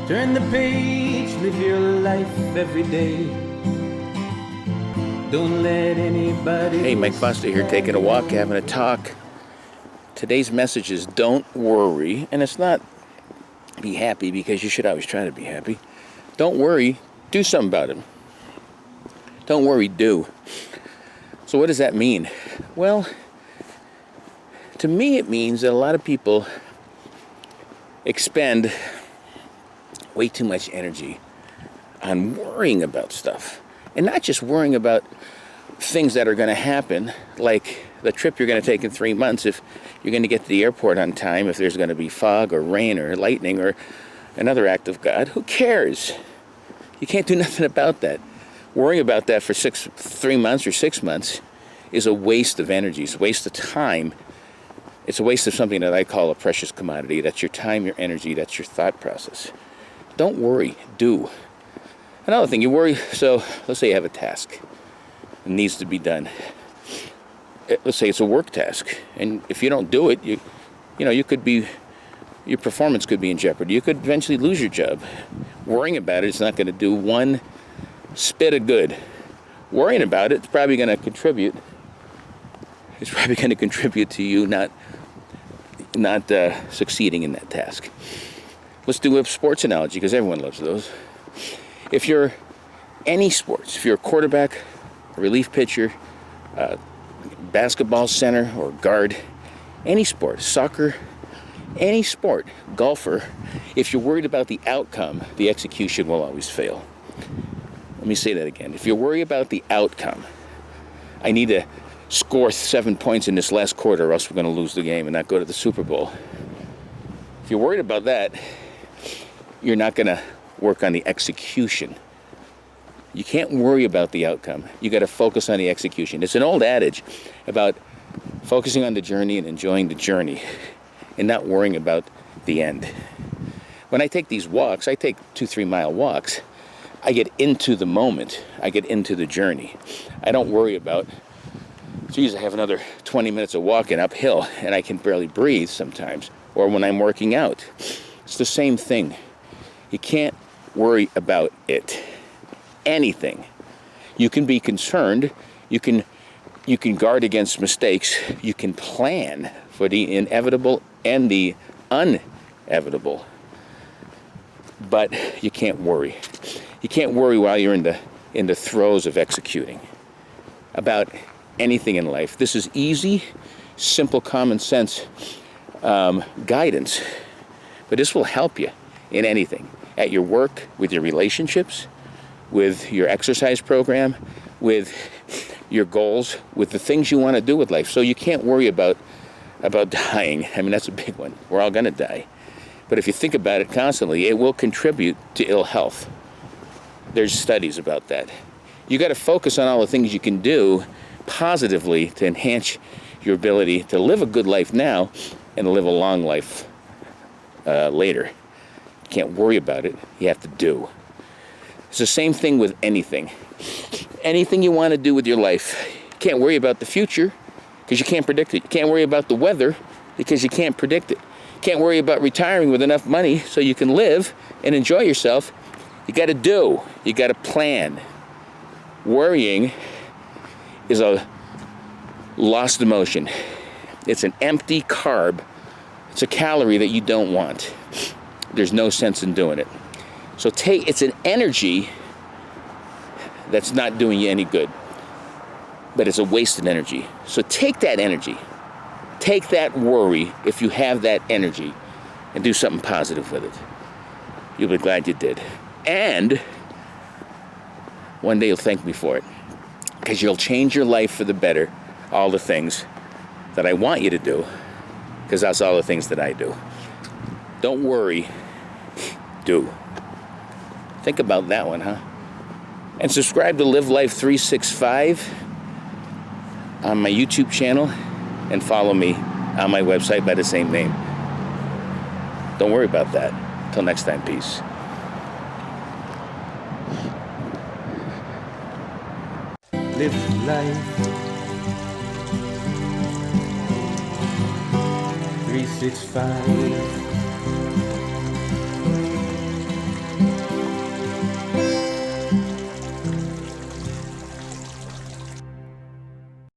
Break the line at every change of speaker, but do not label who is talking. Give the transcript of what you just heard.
Turn the page, live your life every day. Don't let anybody.
Hey, Mike Foster here, taking a walk, having a talk. Today's message is don't worry, and it's not be happy, because you should always try to be happy. Don't worry, do something about it. Don't worry, do. So what does that mean? Well, to me it means that a lot of people expend way too much energy on worrying about stuff. And not just worrying about things that are going to happen, like the trip you're going to take in 3 months, if you're going to get to the airport on time, if there's going to be fog or rain or lightning or another act of God. Who cares? You can't do nothing about that. Worrying about that for 3 months or 6 months is a waste of energy. It's a waste of time. It's a waste of something that I call a precious commodity. That's your time, your energy, that's your thought process. Don't worry, do. Another thing, you worry, so let's say you have a task. It needs to be done. Let's say it's a work task, and if you don't do it, you could be, your performance could be in jeopardy. You could eventually lose your job. Worrying about it is not going to do one spit of good. Worrying about it is probably going to contribute. It's probably going to contribute to you not succeeding in that task. Let's do a sports analogy, because everyone loves those. If you're any sports, if you're a quarterback, a relief pitcher, basketball center or guard, any sport, soccer, any sport, golfer, if you're worried about the outcome, the execution will always fail. Let me say that again. If you worry about the outcome, I need to score 7 points in this last quarter or else we're going to lose the game and not go to the Super Bowl. If you're worried about that, you're not going to work on the execution. You can't worry about the outcome. You got to focus on the execution. It's an old adage about focusing on the journey and enjoying the journey and not worrying about the end. When I take these walks, I take 2-3 mile walks, I get into the moment. I get into the journey. I don't worry about, geez, I have another 20 minutes of walking uphill and I can barely breathe sometimes. Or when I'm working out. It's the same thing. You can't worry about it. Anything. You can be concerned. You can guard against mistakes. You can plan for the inevitable and the inevitable. But you can't worry. You can't worry while you're in the throes of executing about anything in life. This is easy, simple, common sense guidance. But this will help you in anything. At your work, with your relationships, with your exercise program, with your goals, with the things you want to do with life. So you can't worry about dying. I mean, that's a big one. We're all going to die. But if you think about it constantly, it will contribute to ill health. There's studies about that. You got to focus on all the things you can do positively to enhance your ability to live a good life now and live a long life later. You can't worry about it. You have to do. It's the same thing with anything. Anything you want to do with your life. You can't worry about the future because you can't predict it. You can't worry about the weather because you can't predict it. You can't worry about retiring with enough money so you can live and enjoy yourself. You got to do. You got to plan. Worrying is a lost emotion. It's an empty carb. It's a calorie that you don't want. There's no sense in doing it. So it's an energy that's not doing you any good, but it's a wasted energy. So take that energy, take that worry, if you have that energy, and do something positive with it. You'll be glad you did. And one day you'll thank me for it, because you'll change your life for the better, all the things that I want you to do, because that's all the things that I do. Don't worry, do. Think about that one, huh? And subscribe to Live Life 365 on my YouTube channel and follow me on my website by the same name. Don't worry about that. Till next time, peace.
Live life 365.